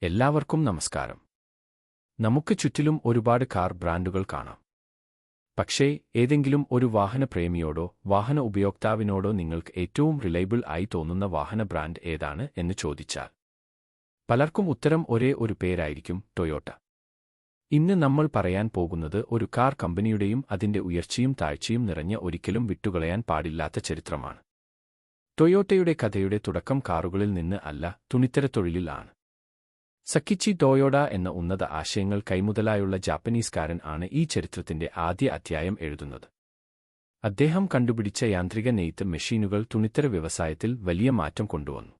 എല്ലാവർക്കും നമസ്കാരം. നമുക്ക് ചുറ്റിലും ഒരുപാട് കാർ ബ്രാൻഡുകൾ കാണാം. പക്ഷേ ഏതെങ്കിലും ഒരു വാഹനപ്രേമിയോടോ വാഹന ഉപയോക്താവിനോടോ നിങ്ങൾക്ക് ഏറ്റവും റിലയബിൾ ആയി തോന്നുന്ന വാഹന ബ്രാൻഡ് ഏതാണ് എന്ന് ചോദിച്ചാൽ പലർക്കും ഉത്തരം ഒരേ ഒരു പേരായിരിക്കും: ടൊയോട്ട. ഇന്ന് നമ്മൾ പറയാൻ പോകുന്നത് ഒരു കാർ കമ്പനിയുടെയും അതിന്റെ ഉയർച്ചയും താഴ്ചയും നിറഞ്ഞ ഒരിക്കലും വിട്ടുകളയാൻ പാടില്ലാത്ത ചരിത്രമാണ്. ടൊയോട്ടയുടെ കഥയുടെ തുടക്കം കാറുകളിൽ നിന്ന് അല്ല, തുണിത്തരത്തൊഴിലിൽ ആണ്. സക്കിച്ചി ടൊയോഡ എന്ന ഉന്നത ആശയങ്ങൾ കൈമുതലായുള്ള ജാപ്പനീസുകാരൻ ആണ് ഈ ചരിത്രത്തിന്റെ ആദ്യ അധ്യായം എഴുതുന്നത്. അദ്ദേഹം കണ്ടുപിടിച്ച യാന്ത്രിക നെയ്ത്ത് മെഷീനുകൾ തുണിത്തര വ്യവസായത്തിൽ വലിയ മാറ്റം കൊണ്ടുവന്നു.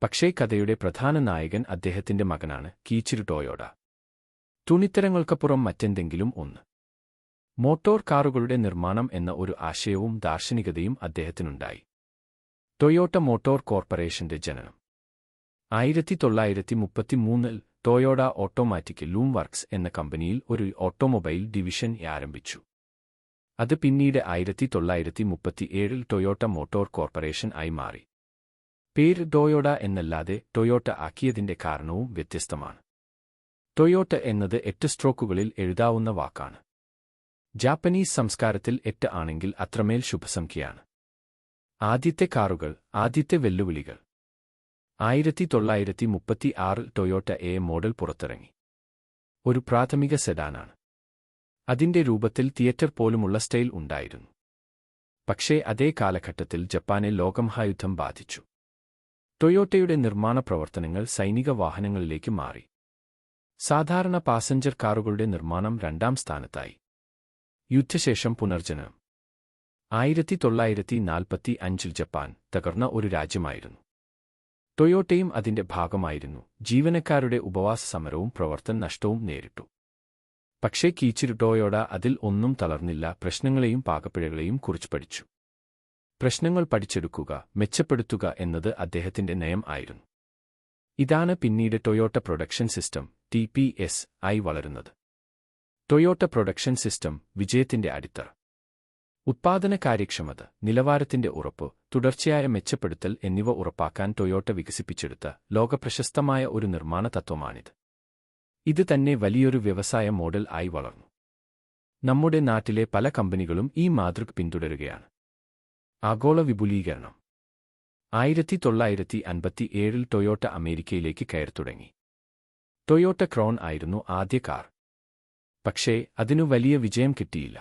പക്ഷേ കഥയുടെ പ്രധാന നായകൻ അദ്ദേഹത്തിന്റെ മകനാണ്, കീച്ചിരു ടൊയോഡ. തുണിത്തരങ്ങൾക്കപ്പുറം മറ്റെന്തെങ്കിലും ഒന്ന്. മോട്ടോർ കാറുകളുടെ നിർമ്മാണം എന്ന ഒരു ആശയവും ദാർശനികതയും അദ്ദേഹത്തിനുണ്ടായി. ടൊയോട്ട മോട്ടോർ കോർപ്പറേഷന്റെ ജനനം 1933-ൽ ടൊയോട്ട ഓട്ടോമാറ്റിക് ലൂം വർക്ക്സ് എന്ന കമ്പനിയിൽ ഒരു ഓട്ടോമൊബൈൽ ഡിവിഷൻ ആരംഭിച്ചു. അത് പിന്നീട് 1937-ൽ ടൊയോട്ട മോട്ടോർ കോർപ്പറേഷൻ ആയി മാറി. പേര് ടൊയോട്ട എന്നല്ലാതെ ടൊയോട്ട ആക്കിയതിന്റെ കാരണവും വ്യത്യസ്തമാണ്. ടൊയോട്ട എന്നത് 8 സ്ട്രോക്കുകളിൽ എഴുതാവുന്ന വാക്കാണ്. ജാപ്പനീസ് സംസ്കാരത്തിൽ 8 ആണെങ്കിൽ അത്രമേൽ ശുഭസംഖ്യയാണ്. ആദ്യത്തെ കാറുകൾ, ആദ്യത്തെ വെല്ലുവിളികൾ. 1936-ൽ ടൊയോട്ട എ മോഡൽ പുറത്തിറങ്ങി. ഒരു പ്രാഥമിക സെഡാനാണ്. അതിന്റെ രൂപത്തിൽ തിയേറ്റർ പോലുമുള്ള സ്റ്റൈൽ ഉണ്ടായിരുന്നു. പക്ഷേ അതേ കാലഘട്ടത്തിൽ ജപ്പാനെ ലോകമഹായുദ്ധം ബാധിച്ചു. ടൊയോട്ടയുടെ നിർമ്മാണ പ്രവർത്തനങ്ങൾ സൈനിക വാഹനങ്ങളിലേക്ക് മാറി. സാധാരണ പാസഞ്ചർ കാറുകളുടെ നിർമ്മാണം 2ാം സ്ഥാനത്തായി. യുദ്ധശേഷം പുനർജനനം. 1945-ൽ ജപ്പാൻ തകർന്ന ഒരു രാജ്യമായിരുന്നു. ടൊയോട്ടയും അതിന്റെ ഭാഗമായിരുന്നു. ജീവനക്കാരുടെ ഉപവാസ സമരവും പ്രവർത്തന നഷ്ടവും നേരിട്ടു. പക്ഷേ കീച്ചിരു ടൊയോട്ട അതിൽ ഒന്നും തളർന്നില്ല. പ്രശ്നങ്ങളെയും പാകപ്പിഴകളെയും കുറിച്ച് പഠിച്ചു. പ്രശ്നങ്ങൾ പഠിച്ചെടുക്കുക, മെച്ചപ്പെടുത്തുക എന്നത് അദ്ദേഹത്തിന്റെ നയം ആയിരുന്നു. ഇതാണ് പിന്നീട് ടൊയോട്ട പ്രൊഡക്ഷൻ സിസ്റ്റം (TPS) ആയി വളരുന്നത്. ടൊയോട്ട പ്രൊഡക്ഷൻ സിസ്റ്റം വിജയത്തിന്റെ അടിത്തറ. ഉത്പാദന കാര്യക്ഷമത, നിലവാരത്തിന്റെ ഉറപ്പ്, തുടർച്ചയായ മെച്ചപ്പെടുത്തൽ എന്നിവ ഉറപ്പാക്കാൻ ടൊയോട്ട വികസിപ്പിച്ചെടുത്ത ലോകപ്രശസ്തമായ ഒരു നിർമ്മാണ തത്വമാണിത്. ഇത് തന്നെ വലിയൊരു വ്യവസായ മോഡൽ ആയി വളർന്നു. നമ്മുടെ നാട്ടിലെ പല കമ്പനികളും ഈ മാതൃക പിന്തുടരുകയാണ്. ആഗോള വിപുലീകരണം. 1957-ൽ ടൊയോട്ട അമേരിക്കയിലേക്ക് കയറിത്തുടങ്ങി. ടൊയോട്ട ക്രൗൺ ആയിരുന്നു ആദ്യ കാർ. പക്ഷേ അതിനു വലിയ വിജയം കിട്ടിയില്ല.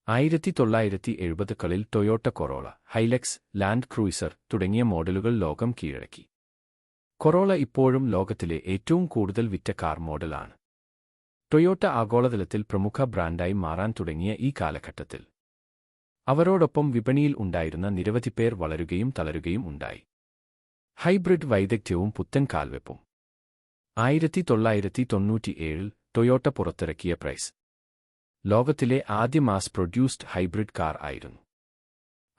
1970-കളിൽ Toyota Corolla, Hilux, Land Cruiser തുടങ്ങിയ മോഡലുകൾ ലോകം കീഴടക്കി. കൊറോള ഇപ്പോഴും ലോകത്തിലെ ഏറ്റവും കൂടുതൽ വിറ്റ കാർ മോഡലാണ്. ടൊയോട്ട ആഗോളതലത്തിൽ പ്രമുഖ ബ്രാൻഡായി മാറാൻ തുടങ്ങിയ ഈ കാലഘട്ടത്തിൽ അവരോടൊപ്പം വിപണിയിൽ ഉണ്ടായിരുന്ന നിരവധി പേർ വളരുകയും തളരുകയും ഉണ്ടായി. ഹൈബ്രിഡ് വൈദഗ്ധ്യവും പുത്തൻ കാൽവെപ്പും. 1997-ൽ ടൊയോട്ട പുറത്തിറക്കിയ പ്രൈസ് ലോകത്തിലെ ആദ്യ മാസ് പ്രൊഡ്യൂസ്ഡ് ഹൈബ്രിഡ് കാർ ആയിരുന്നു.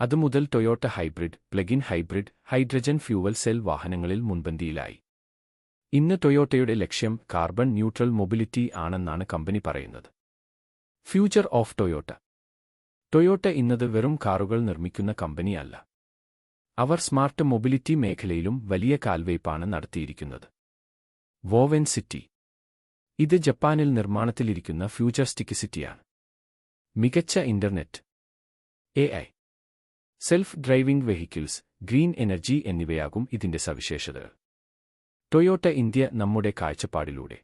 അതുമുതൽ Toyota hybrid, plug in hybrid, hydrogen fuel cell വാഹനങ്ങളിൽ മുൻപന്തിയിലായി. ഇന്ന് ടൊയോട്ടയുടെ ലക്ഷ്യം കാർബൺ ന്യൂട്രൽ മൊബിലിറ്റി ആണെന്നാണ് കമ്പനി പറയുന്നത്. Future of Toyota. ടൊയോട്ട ഇന്നത് വെറും കാറുകൾ നിർമ്മിക്കുന്ന കമ്പനിയല്ല. അവർ സ്മാർട്ട് മൊബിലിറ്റി മേഖലയിലും വലിയ കാൽവയ്പാണ് നടത്തിയിരിക്കുന്നത്. Woven city. ഇത് ജപ്പാനിൽ നിർമ്മാണത്തിലിരിക്കുന്ന ഫ്യൂച്ചറിസ്റ്റിക് സിറ്റിയാണ്. മികച്ച internet, AI, self driving vehicles, green energy എന്നിവയാകും ഇതിന്റെ സവിശേഷതകൾ. ടൊയോട്ട ഇന്ത്യ നമ്മുടെ കാഴ്ചപ്പാടിലൂടെ.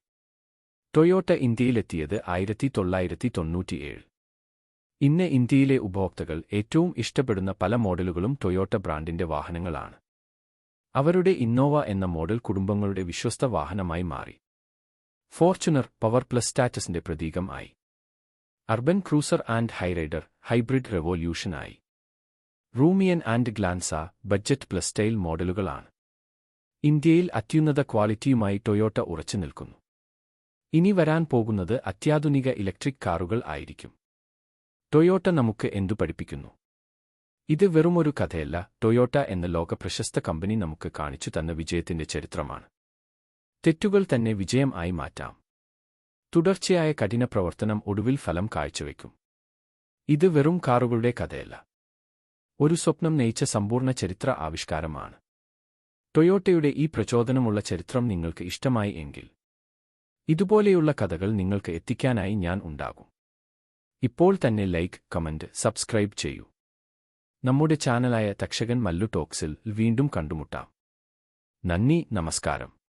ടൊയോട്ട ഇന്ത്യയിലെത്തിയത് 1997. ഇന്ന് ഇന്ത്യയിലെ ഉപഭോക്താക്കൾ ഏറ്റവും ഇഷ്ടപ്പെടുന്ന പല മോഡലുകളും ടൊയോട്ട ബ്രാൻഡിന്റെ വാഹനങ്ങളാണ്. അവരുടെ ഇന്നോവ എന്ന മോഡൽ കുടുംബങ്ങളുടെ വിശ്വസ്ത വാഹനമായി മാറി. ഫോർച്യൂണർ പവർ പ്ലസ് സ്റ്റാറ്റസിന്റെ പ്രതീകം ആയി. Urban Cruiser and Hyryder hybrid revolution ആയി. Rumion and Glanza budget plus style മോഡലുകളാണ്. ഇന്ത്യയിൽ അത്യുന്നത ക്വാളിറ്റിയുമായി ടൊയോട്ട ഉറച്ചു നിൽക്കുന്നു. ഇനി വരാൻ പോകുന്നത് അത്യാധുനിക ഇലക്ട്രിക് കാറുകൾ ആയിരിക്കും. ടൊയോട്ട നമുക്ക് എന്തു പഠിപ്പിക്കുന്നു? ഇത് വെറുമൊരു കഥയല്ല. ടൊയോട്ട എന്ന ലോകപ്രശസ്ത കമ്പനി നമുക്ക് കാണിച്ചു തന്ന വിജയത്തിന്റെ ചരിത്രമാണ്. തെറ്റുകൾ തന്നെ വിജയം ആയി മാറ്റാം. തുടർച്ചയായ കഠിന പ്രവർത്തനം ഒടുവിൽ ഫലം കാഴ്ചവെക്കും. ഇത് വെറും കാറുകളുടെ കഥയല്ല, ഒരു സ്വപ്നം നയിച്ച സമ്പൂർണ്ണ ചരിത്ര ആവിഷ്കാരമാണ്. ടൊയോട്ടയുടെ ഈ പ്രചോദനമുള്ള ചരിത്രം നിങ്ങൾക്ക് ഇഷ്ടമായി എങ്കിൽ ഇതുപോലെയുള്ള കഥകൾ നിങ്ങൾക്ക് എത്തിക്കാനായി ഞാൻ ഉണ്ടാകും. ഇപ്പോൾ തന്നെ ലൈക്ക്, കമന്റ്, സബ്സ്ക്രൈബ് ചെയ്യൂ. നമ്മുടെ ചാനലായ തക്ഷകൻ മല്ലു ടോക്സിൽ വീണ്ടും കണ്ടുമുട്ടാം. നന്ദി, നമസ്കാരം.